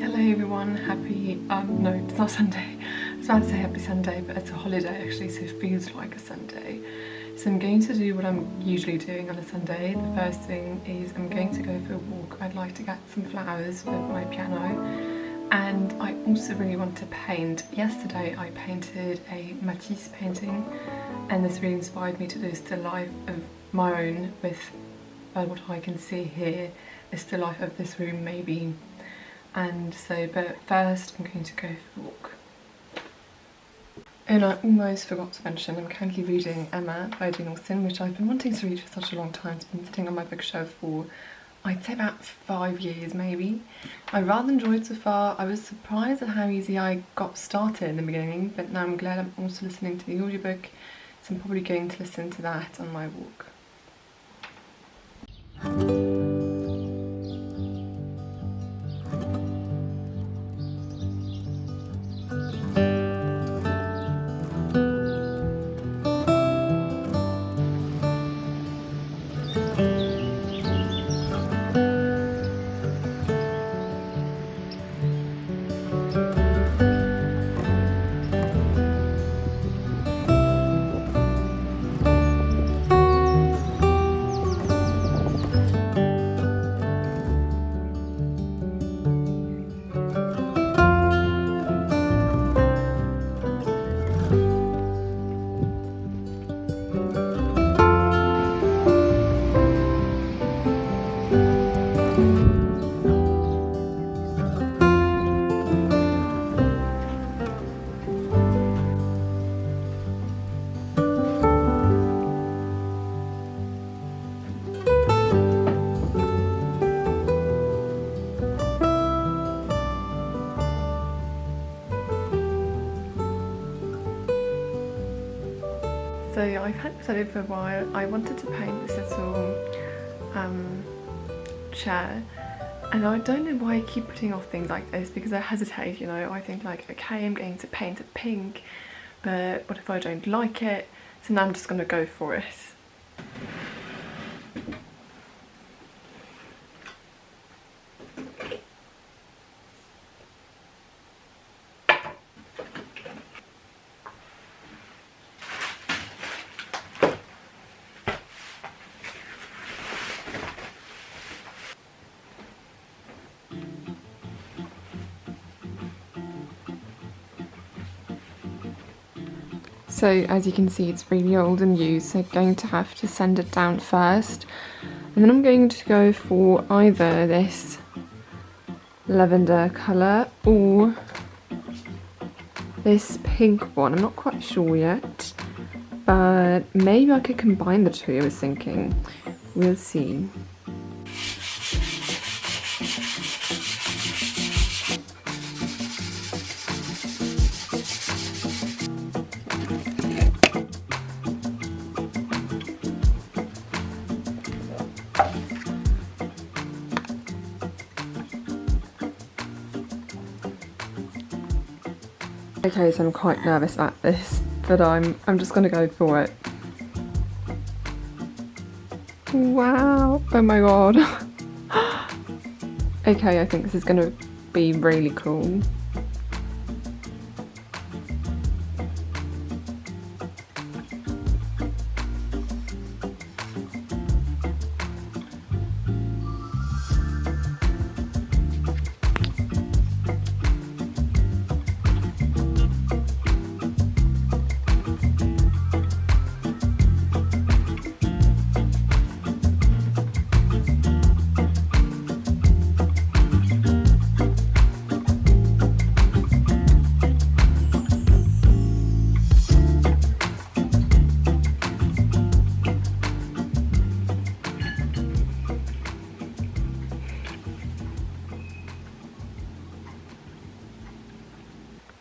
Hello everyone, happy, no it's not Sunday, I was about to say happy Sunday but it's a holiday actually, so it feels like a Sunday. So I'm going to do what I'm usually doing on a Sunday. The first thing is I'm going to go for a walk. I'd like to get some flowers for my piano, and I also really want to paint. Yesterday I painted a Matisse painting and this really inspired me to do a still life of my own with what I can see here, a still life of this room maybe. And so, but first I'm going to go for a walk. And I almost forgot to mention, I'm currently reading Emma by Jane Austen, which I've been wanting to read for such a long time. It's been sitting on my bookshelf for, I'd say about 5 years maybe. I rather enjoyed it so far. I was surprised at how easy I got started in the beginning, but now I'm glad I'm also listening to the audiobook, so I'm probably going to listen to that on my walk. So I've had this idea for a while. I wanted to paint this little chair, and I don't know why I keep putting off things like this, because I hesitate, you know. I think like, okay, I'm going to paint it pink, but what if I don't like it? So now I'm just going to go for it. So as you can see, it's really old and used, so I'm going to have to sand it down first. And then I'm going to go for either this lavender colour or this pink one. I'm not quite sure yet, but maybe I could combine the two, I was thinking. We'll see. Okay, so I'm quite nervous at this, but I'm just gonna go for it. Wow, oh my god. Okay, I think this is gonna be really cool.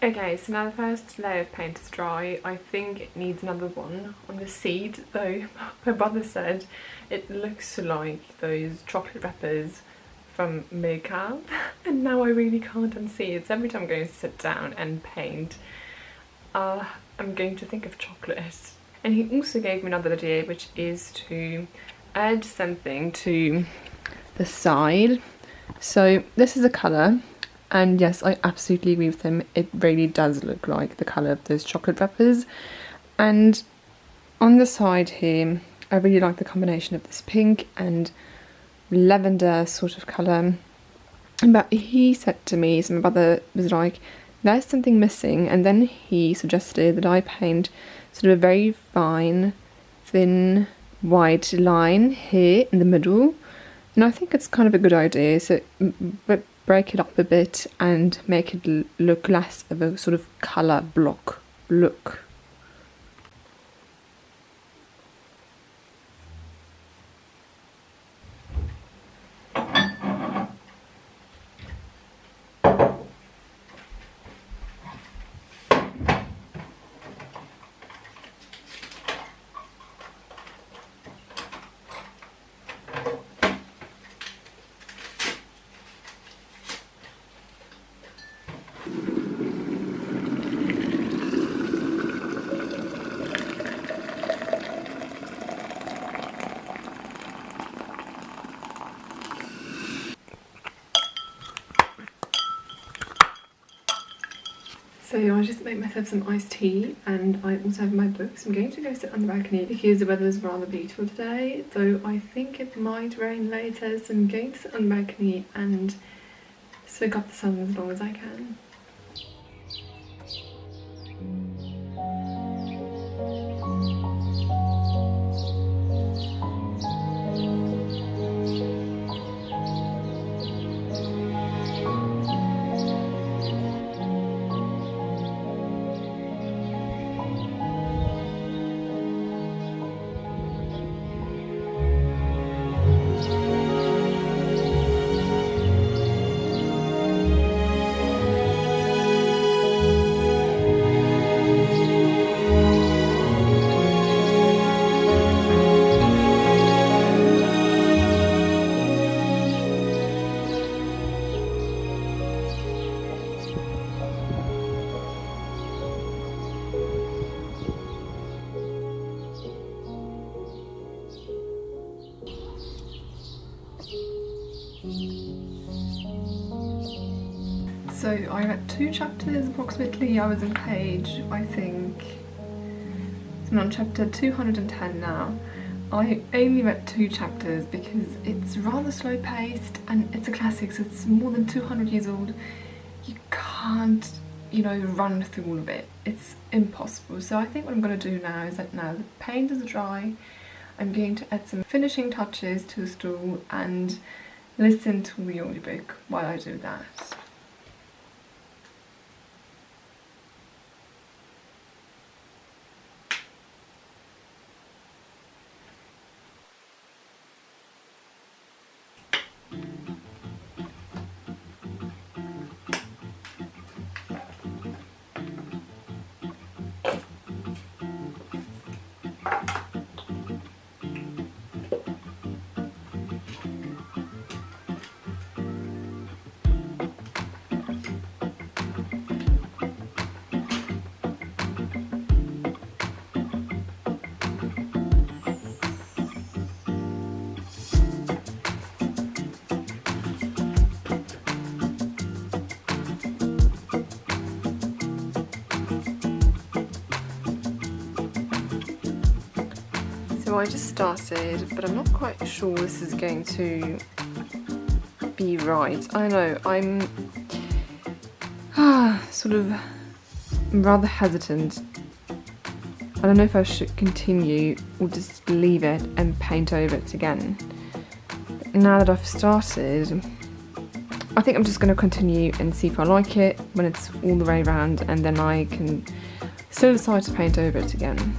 Okay, so now the first layer of paint is dry. I think it needs another one on the seed, though my brother said it looks like those chocolate wrappers from Milka, and now I really can't unsee it. So every time I'm going to sit down and paint, I'm going to think of chocolate. And he also gave me another idea, which is to add something to the side. So this is a colour, And yes, I absolutely agree with him. It really does look like the colour of those chocolate wrappers. And on the side here, I really like the combination of this pink and lavender sort of colour. But he said to me, so my brother was like, there's something missing, and then he suggested that I paint sort of a very fine, thin, white line here in the middle. And I think it's kind of a good idea, so but break it up a bit and make it look less of a sort of colour block look. So I just made myself some iced tea, and I also have my books. I'm going to go sit on the balcony because the weather is rather beautiful today, though I think it might rain later, so I'm going to sit on the balcony and soak up the sun as long as I can. So I read 2 chapters approximately. I was in page, I think, I'm on chapter 210 now. I only read 2 chapters because it's rather slow paced and it's a classic, so it's more than 200 years old. You can't, you know, run through all of it. It's impossible. So I think what I'm going to do now is that now the paint is dry, I'm going to add some finishing touches to the stool and listen to the audiobook while I do that. So I just started, but I'm not quite sure this is going to be right. I know, I'm sort of rather hesitant. I don't know if I should continue or just leave it and paint over it again. But now that I've started, I think I'm just going to continue and see if I like it when it's all the way around, and then I can still decide to paint over it again.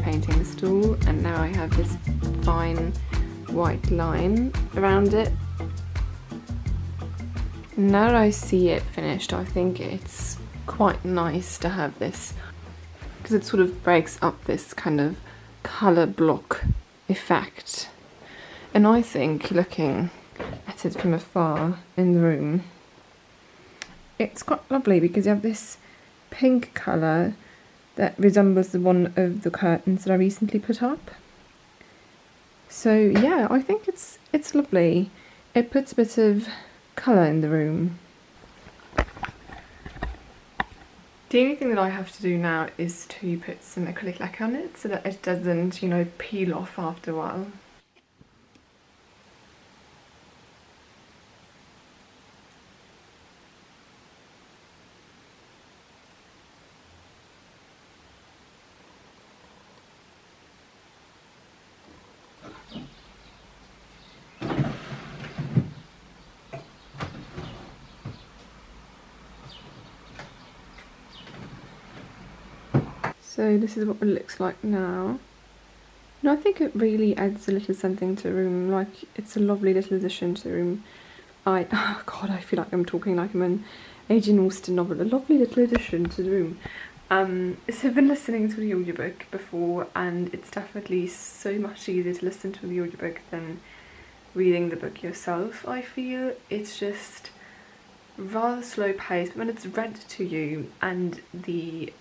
Painting the stool, and now I have this fine white line around it. Now that I see it finished, I think it's quite nice to have this, because it sort of breaks up this kind of colour block effect. And I think, looking at it from afar in the room, it's quite lovely because you have this pink colour that resembles the one of the curtains that I recently put up. So yeah, I think it's lovely. It puts a bit of colour in the room. The only thing that I have to do now is to put some acrylic lacquer on it so that it doesn't, you know, peel off after a while. So this is what it looks like now. And I think it really adds a little something to the room. Like, it's a lovely little addition to the room. Oh God, I feel like I'm talking like I'm an Jane Austen novel. A lovely little addition to the room. So I've been listening to the audiobook before, and it's definitely so much easier to listen to the audiobook than reading the book yourself. I feel it's just rather slow paced, but when it's read to you and the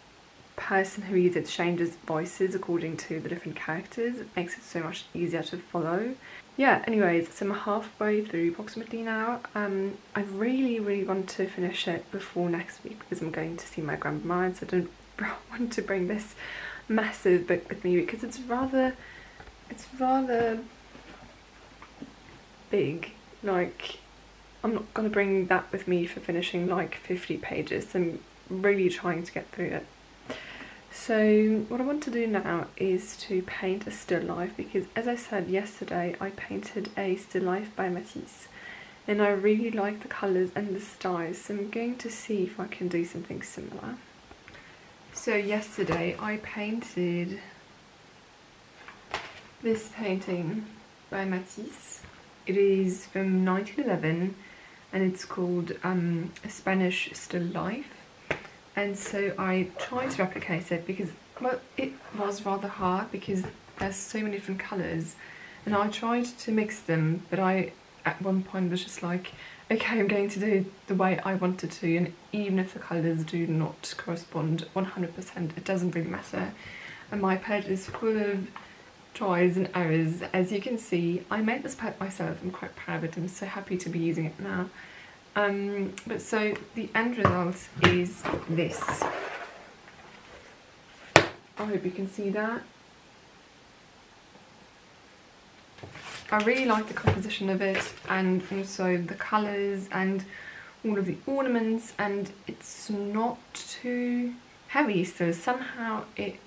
person who reads it changes voices according to the different characters, it makes it so much easier to follow. Yeah, anyways, so I'm halfway through approximately now. I really want to finish it before next week because I'm going to see my grandma, and so I don't want to bring this massive book with me because it's rather big. Like, I'm not gonna bring that with me for finishing like 50 pages. I'm really trying to get through it. So what I want to do now is to paint a still life, because as I said yesterday, I painted a still life by Matisse and I really like the colours and the styles, so I'm going to see if I can do something similar. So yesterday I painted this painting by Matisse. It is from 1911 and it's called A Spanish Still Life. And so I tried to replicate it because, well, it was rather hard because there's so many different colours, and I tried to mix them, but I at one point was just like, okay, I'm going to do the way I wanted to, and even if the colours do not correspond 100%, it doesn't really matter. And my palette is full of tries and errors. As you can see, I made this palette myself. I'm quite proud of it. I'm so happy to be using it now. But so the end result is this. I hope you can see that. I really like the composition of it, and also the colours and all of the ornaments, and it's not too heavy, so somehow it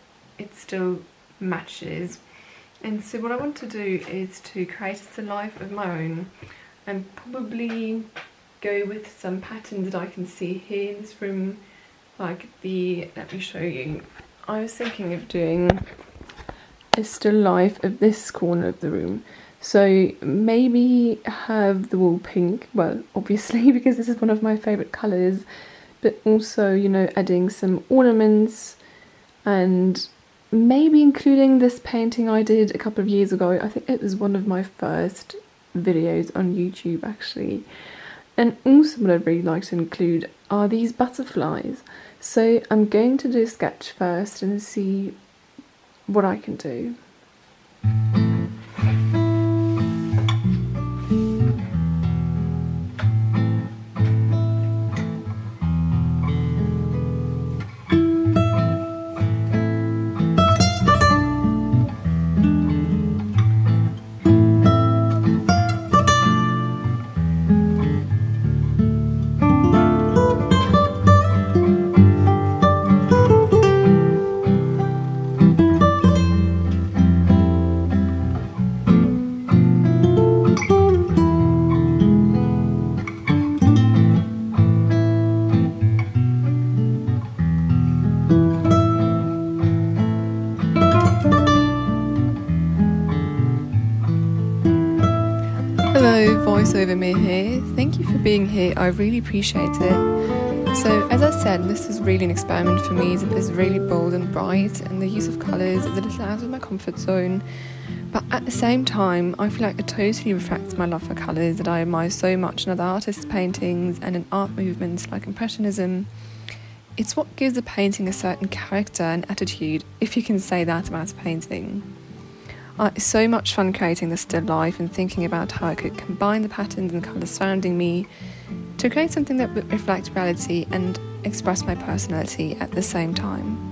still matches. And so what I want to do is to create a life of my own and probably go with some patterns that I can see here in this room, like let me show you. I was thinking of doing a still life of this corner of the room. So maybe have the wall pink, well, obviously, because this is one of my favourite colours, but also, you know, adding some ornaments and maybe including this painting I did a couple of years ago. I think it was one of my first videos on YouTube, actually. And also what I'd really like to include are these butterflies. So I'm going to do a sketch first and see what I can do. Hello, voiceover me here. Thank you for being here. I really appreciate it. So, as I said, this is really an experiment for me. It is really bold and bright, and the use of colours is a little out of my comfort zone. But at the same time, I feel like it totally reflects my love for colours that I admire so much in other artists' paintings and in art movements like Impressionism. It's what gives a painting a certain character and attitude, if you can say that about a painting. It's so much fun creating this still life and thinking about how I could combine the patterns and colours surrounding me to create something that would reflect reality and express my personality at the same time.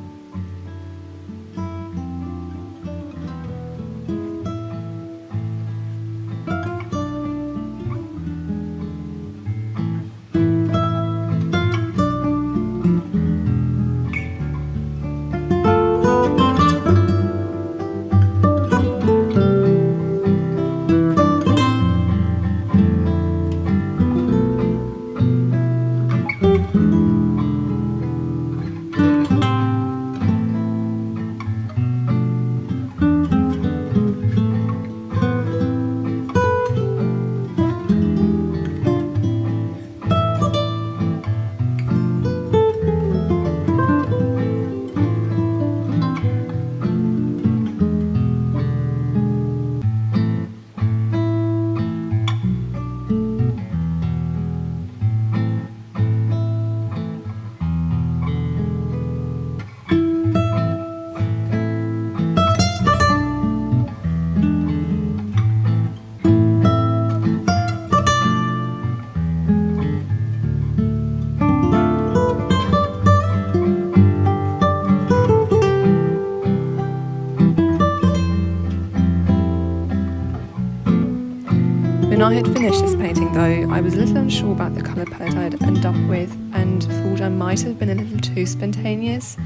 When I had finished this painting though, I was a little unsure about the colour palette I'd end up with and thought I might have been a little too spontaneous.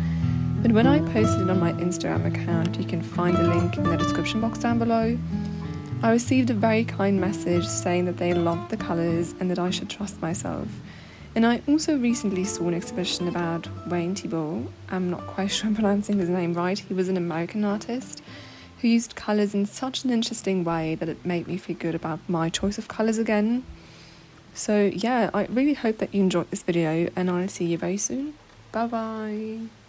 But when I posted it on my Instagram account, you can find the link in the description box down below, I received a very kind message saying that they loved the colours and that I should trust myself. And I also recently saw an exhibition about Wayne Thibault. I'm not quite sure I'm pronouncing his name right. He was an American artist who used colours in such an interesting way that it made me feel good about my choice of colours again. So yeah, I really hope that you enjoyed this video and I'll see you very soon. Bye bye.